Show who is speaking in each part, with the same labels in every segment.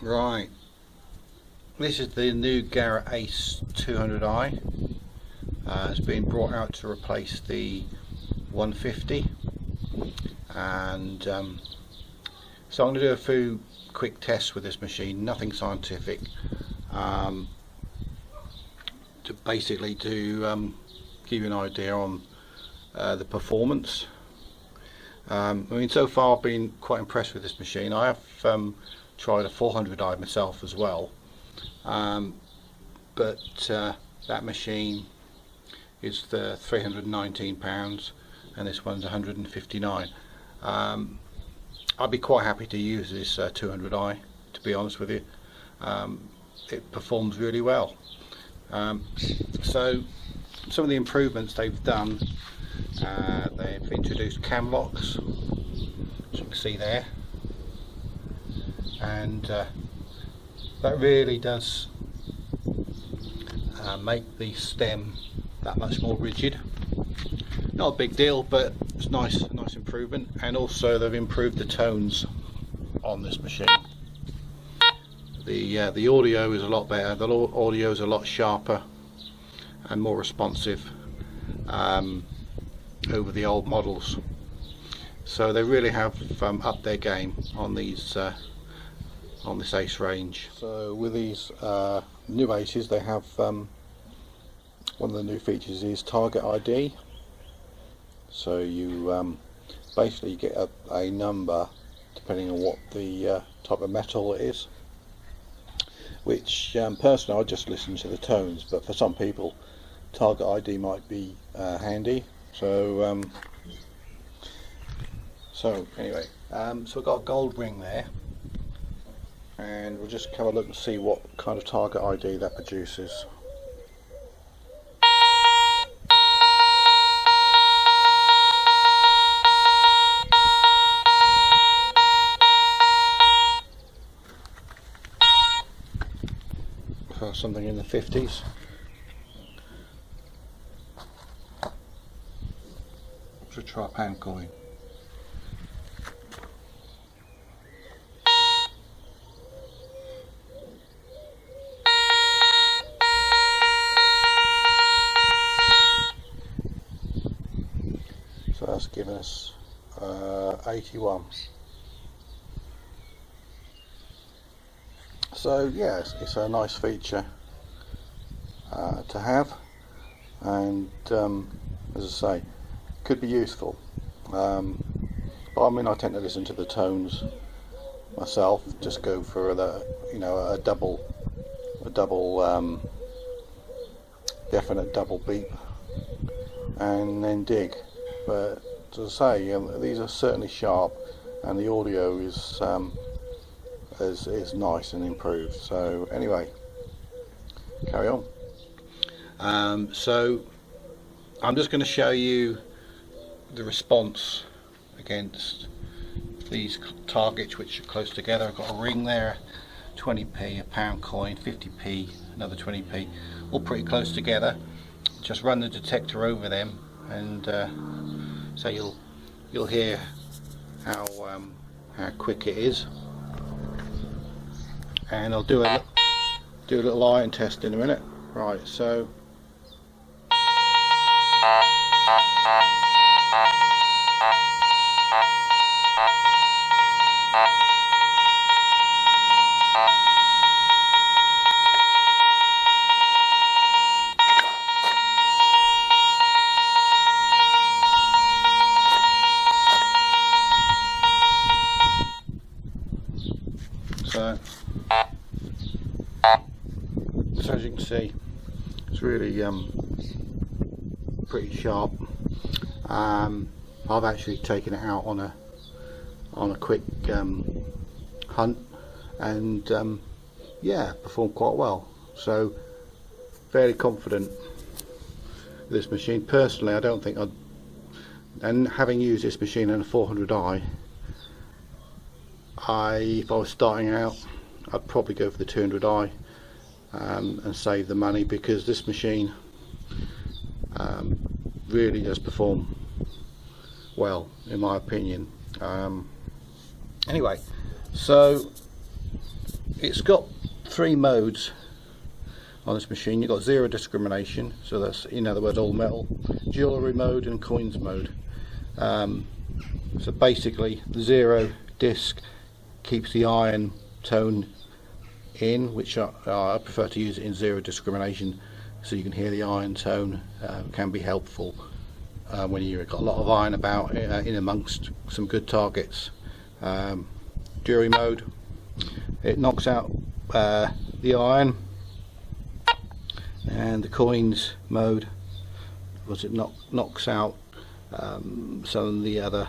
Speaker 1: Right, this is the new Garrett Ace 200i. It's been brought out to replace the 150, and so I'm going to do a few quick tests with this machine, nothing scientific, to basically to give you an idea on the performance. I mean, so far I've been quite impressed with this machine. I have tried a 400i myself as well, but that machine is the £319 and this one's 159. I'd be quite happy to use this 200i, to be honest with you. It performs really well. So some of the improvements they've done, they've introduced cam locks, as you can see there, and that really does make the stem that much more rigid. Not a big deal, but it's a nice improvement. And also they've improved the tones on this machine. The audio is a lot better. The audio is a lot sharper and more responsive over the old models. So they really have upped their game on these on this Ace range. So with these new Aces, they have one of the new features is target ID. So you basically get a number depending on what the type of metal it is, which personally I just listen to the tones, but for some people target ID might be handy. So anyway, so I've got a gold ring there, and we'll just have a look and see what kind of target ID that produces. Something in the 50s. Should try a pound coin. So that's given us 81. So yeah, it's a nice feature to have, and as I say, could be useful. But I mean, I tend to listen to the tones myself. Just go for the, a double definite double beep, and then dig. But as I say, these are certainly sharp, and the audio is nice and improved. So anyway, carry on. So I'm just going to show you the response against these targets which are close together. I've got a ring there, 20p, a pound coin, 50p, another 20p, all pretty close together. Just run the detector over them, and so you'll hear how quick it is. And I'll do a little iron test in a minute. Right, so as you can see, it's really pretty sharp. I've actually taken it out on a quick hunt, and yeah, performed quite well. So fairly confident with this machine. Personally, I don't think and having used this machine in a 400i, if I was starting out, I'd probably go for the 200i and save the money, because this machine really does perform well, in my opinion. Anyway, so it's got 3 modes on this machine. You've got zero discrimination, so that's, in other words, all metal, jewellery mode and coins mode. So basically the zero disc keeps the iron tone in, which I prefer to use it in zero discrimination, so you can hear the iron tone. Can be helpful when you've got a lot of iron about in amongst some good targets. Jewellery mode, it knocks out the iron, and the coins mode, because it knocks out some of the other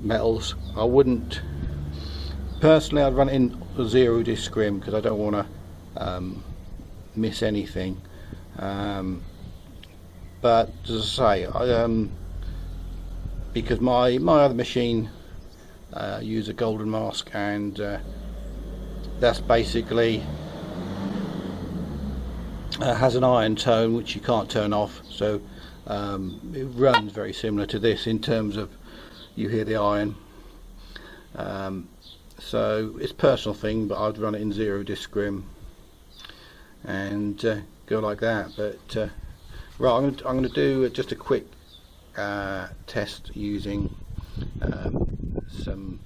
Speaker 1: metals. I wouldn't personally, I'd run it in zero discrim because I don't want to miss anything, but as I say, because my other machine use a golden mask, and that's basically has an iron tone which you can't turn off, so it runs very similar to this in terms of you hear the iron. So it's a personal thing, but I'd run it in zero discrim and go like that. But right, I'm going to do just a quick test using some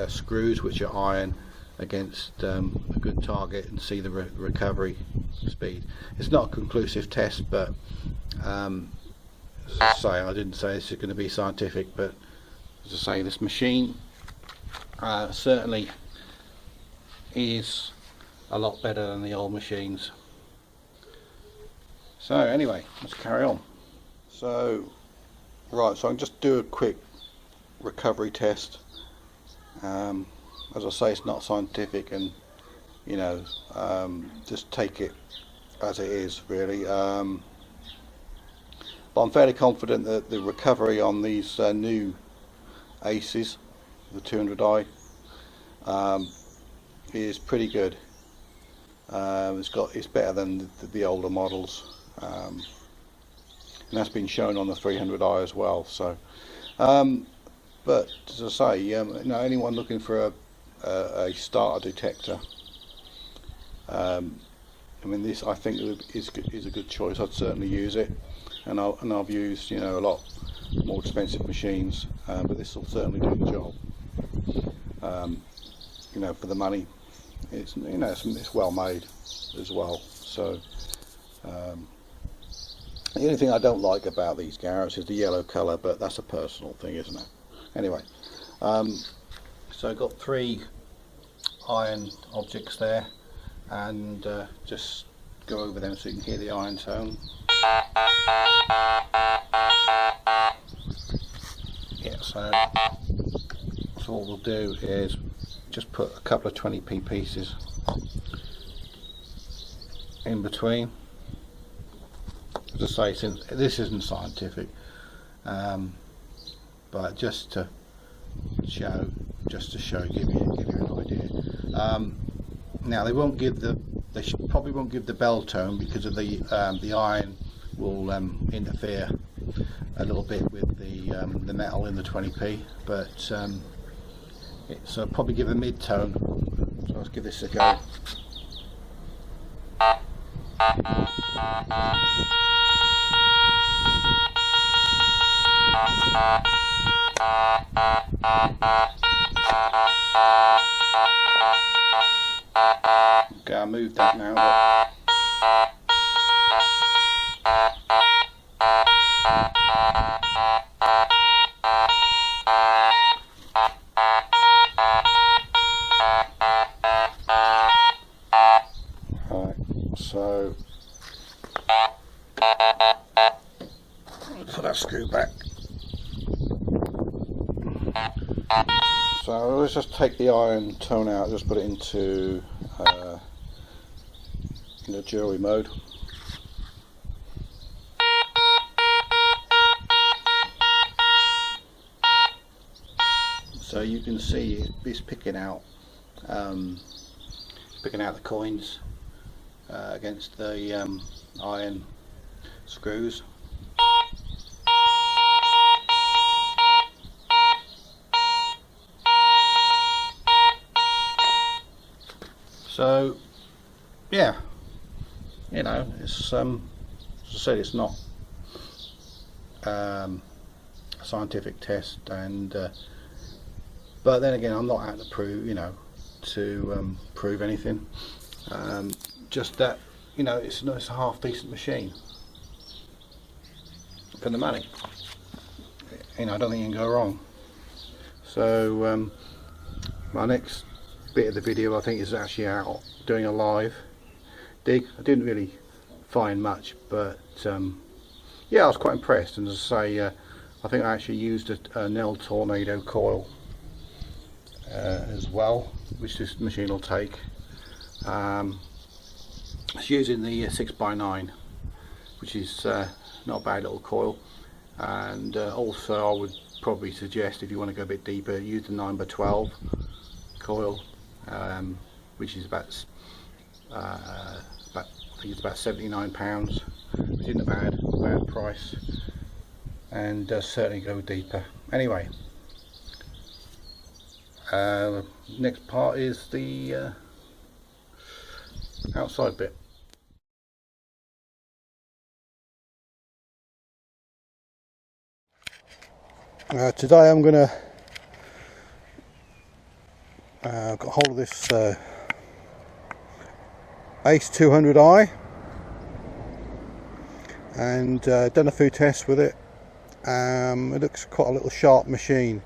Speaker 1: screws which are iron against a good target, and see the recovery speed. It's not a conclusive test, but as I say, I didn't say this is going to be scientific, but as I say, this machine certainly is a lot better than the old machines. So anyway, let's carry on. So right, so I can just do a quick recovery test. As I say, it's not scientific, and you know, just take it as it is, really. But I'm fairly confident that the recovery on these new aces, the 200i, is pretty good. It's better than the older models, and that's been shown on the 300i as well. So, but as I say, you know, anyone looking for a starter detector, I mean, this I think is a good choice. I'd certainly use it, and I've used, you know, a lot more expensive machines, but this will certainly do the job. You know, for the money, it's, you know, it's well made as well. So the only thing I don't like about these Garretts is the yellow colour, but that's a personal thing, isn't it? Anyway, so I've got 3 iron objects there, and just go over them so you can hear the iron tone. Yeah, so what we'll do is just put a couple of 20p pieces in between. As I say, since this isn't scientific, but just to show, give you an idea. Now they probably won't give the bell tone, because of the iron will interfere a little bit with the metal in the 20p, but it's probably give a mid tone. So let's give this a go. Okay, I moved that now. Right, so put that screw back. So let's just take the iron tone out, just put it into jewellery mode. So you can see it's picking out the coins against the iron screws. So yeah, you know, it's as I said, it's not a scientific test, and but then again, I'm not out to prove, you know, to prove anything. Just that, you know, it's a half decent machine for the money. You know, I don't think you can go wrong. So my next bit of the video, I think, is actually out doing a live dig. I didn't really find much, but yeah, I was quite impressed. And as I say, I think I actually used a Nell Tornado coil as well, which this machine will take. It's using the 6x9, which is not a bad little coil. And also I would probably suggest, if you want to go a bit deeper, use the 9x12 coil, which is about I think it's about £79, which isn't a bad price, and certainly go deeper. Anyway, next part is the outside bit. Today I'm going to got hold of this Ace 200i and done a few tests with it. It looks quite a little sharp machine,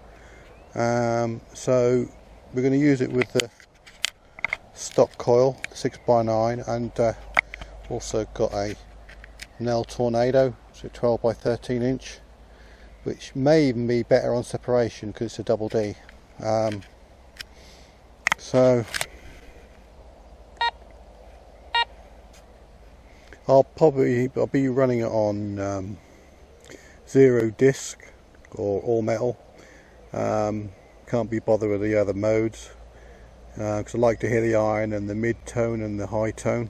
Speaker 1: so we're going to use it with the stock coil 6x9, and also got a Nell Tornado, so 12x13 inch, which may even be better on separation because it's a double D. So I'll be running it on 0 disc or all metal. Can't be bothered with the other modes because I like to hear the iron and the mid tone and the high tone.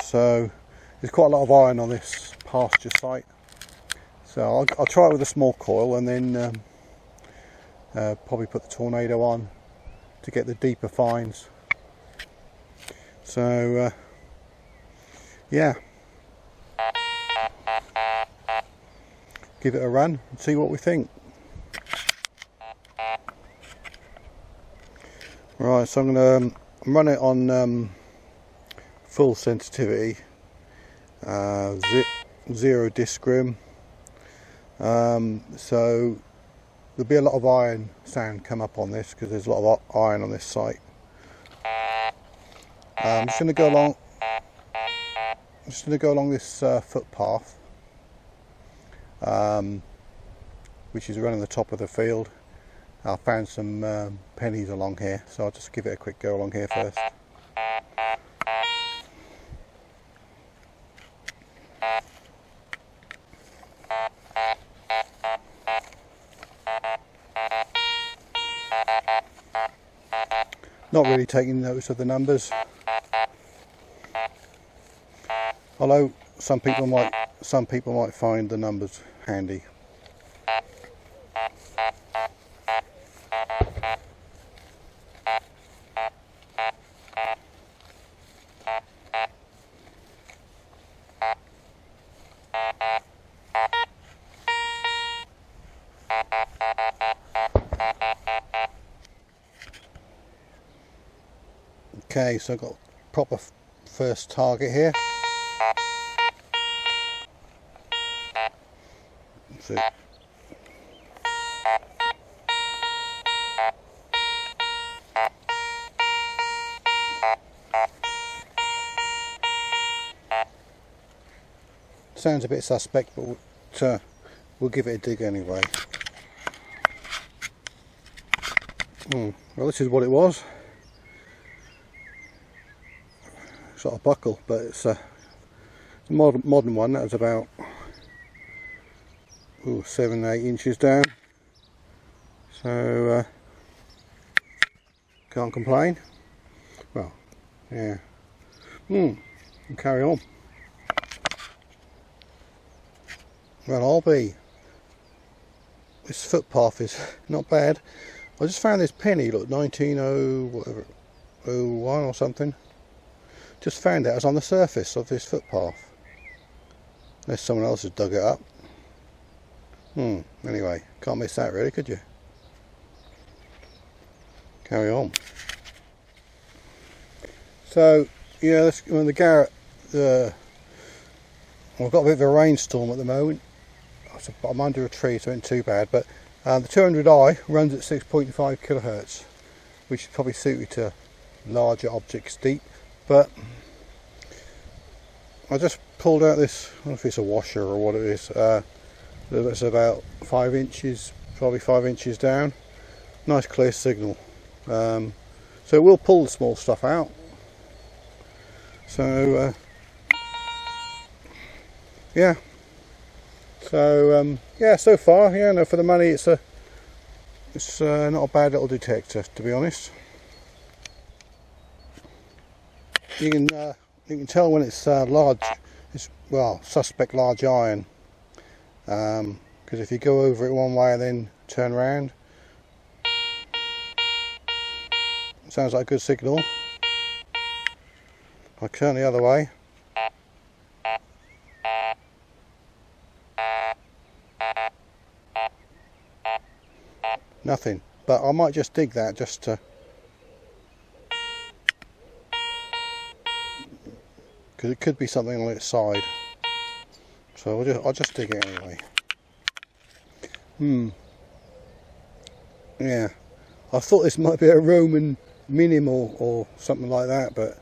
Speaker 1: So there's quite a lot of iron on this pasture site, so I'll try it with a small coil, and then probably put the Tornado on to get the deeper fines. So yeah, give it a run and see what we think. Right, so I'm going to run it on full sensitivity, 0 disc rim, so there'll be a lot of iron sound come up on this because there's a lot of iron on this site. I'm just going to go along this footpath, which is running the top of the field. I found some pennies along here, so I'll just give it a quick go along here first. Not really taking notice of the numbers, although some people might find the numbers handy. Okay, so I've got a proper first target here. That's it. Sounds a bit suspect, but we'll give it a dig anyway. Well, this is what it was. It's not a buckle, but it's a modern one. That was about 7-8 inches down, so can't complain. Well, yeah, and carry on. Well, this footpath is not bad. I just found this penny, look, 1901 or something. Just found it. It was on the surface of this footpath. Unless someone else has dug it up. Anyway, can't miss that really, could you? Carry on. So, yeah, when the Garrett, we've got a bit of a rainstorm at the moment. I'm under a tree, so it ain't too bad, but the 200i runs at 6.5 kilohertz, which is probably suited to larger objects deep. But I just pulled out this, I don't know if it's a washer or what it is, that's about 5 inches, probably 5 inches down. Nice clear signal. So it will pull the small stuff out. So yeah. So yeah, so far, yeah, no, for the money, it's not a bad little detector, to be honest. You can tell when it's large. It's, well, suspect large iron. Because if you go over it one way and then turn around, it sounds like a good signal. I turn the other way. Nothing, but I might just dig that just to, because it could be something on its side. So I'll just dig it anyway. Yeah, I thought this might be a Roman minimal or something like that, but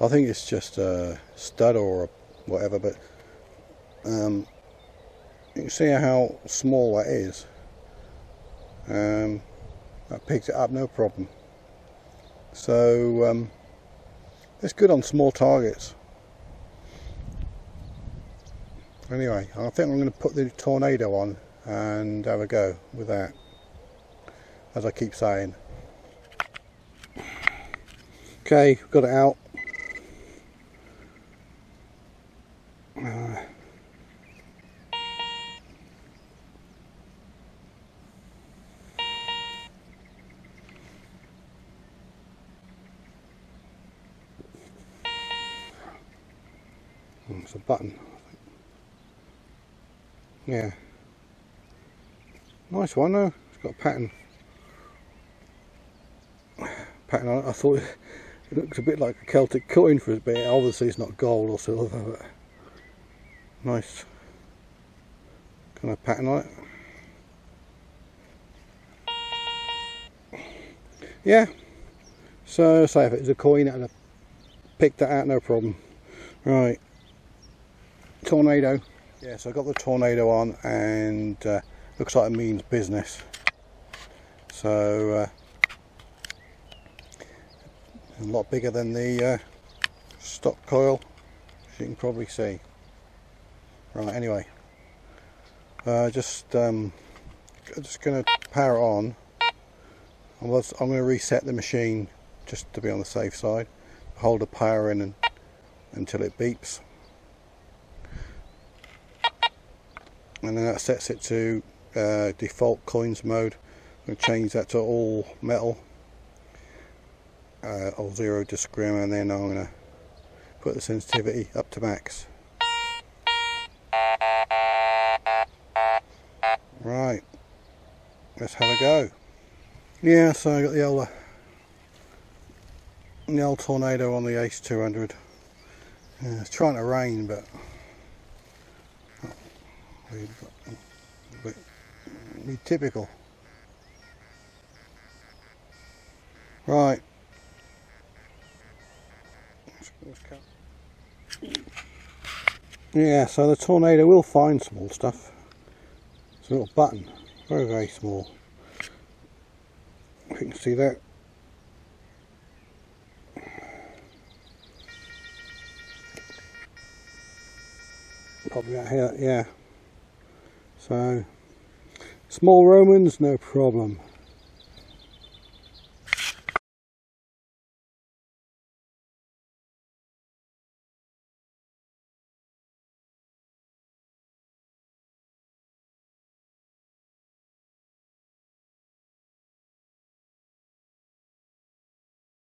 Speaker 1: I think it's just a stud or whatever. But you can see how small that is. That picks it up no problem. So it's good on small targets. Anyway, I think I'm going to put the Tornado on and have a go with that, as I keep saying. Okay, got it out. It's a button. Yeah. Nice one though. It's got a pattern. Pattern on it. I thought it looks a bit like a Celtic coin for a bit. Obviously it's not gold or silver, but nice kind of pattern on it. Yeah. So say if it was a coin, I'd have picked that out, no problem. Right. Tornado. Yeah, so I got the Tornado on, and looks like it means business. So a lot bigger than the stock coil, as you can probably see. Right, anyway, just going to power it on. I'm going to reset the machine just to be on the safe side. Hold the power in until it beeps. And then that sets it to default coins mode. I'm going to change that to all metal, all zero to scrim, and then I'm going to put the sensitivity up to max. Right, let's have a go. Yeah, so I got the old Tornado on the Ace 200. It's trying to rain, but be typical. Right. Yeah, so the Tornado will find small stuff. It's a little button, very, very small. If you can see that. Probably out here, yeah. So small Romans, no problem.